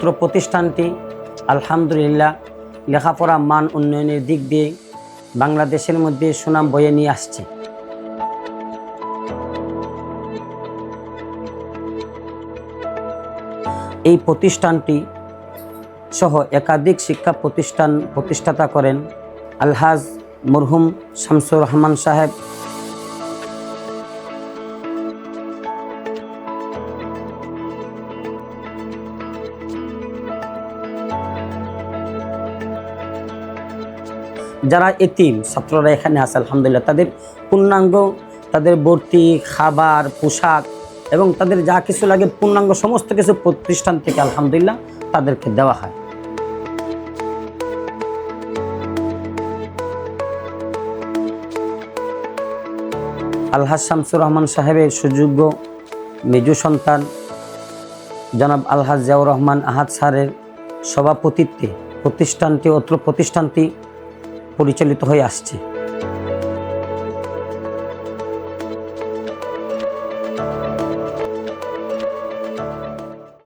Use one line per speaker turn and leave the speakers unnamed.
অত্র প্রতিষ্ঠানটি আলহামদুলিল্লাহ লেখাপড়া মান উন্নয়নের দিক দিয়ে বাংলাদেশের মধ্যে সুনাম বয়ে নিয়ে আসছে। এই প্রতিষ্ঠানটি সহ একাধিক শিক্ষা প্রতিষ্ঠাতা করেন আলহাজ মরহুম শামসুর রহমান সাহেব। যারা এতিম ছাত্ররা এখানে আছে আলহামদুলিল্লাহ তাদের পূর্ণাঙ্গ তাদের ভর্তি, খাবার, পোশাক এবং তাদের যা কিছু লাগে পূর্ণাঙ্গ সমস্ত কিছু প্রতিষ্ঠান থেকে আলহামদুলিল্লাহ তাদেরকে দেওয়া হয়। আলহাজ শামসুর রহমান সাহেবের সুযোগ্য মেজু সন্তান জনাব আলহাজ জিয়াউর রহমান আহাদ স্যারের সভাপতিত্বে অত্র প্রতিষ্ঠানটি পরিচালিত হয়ে আসছে।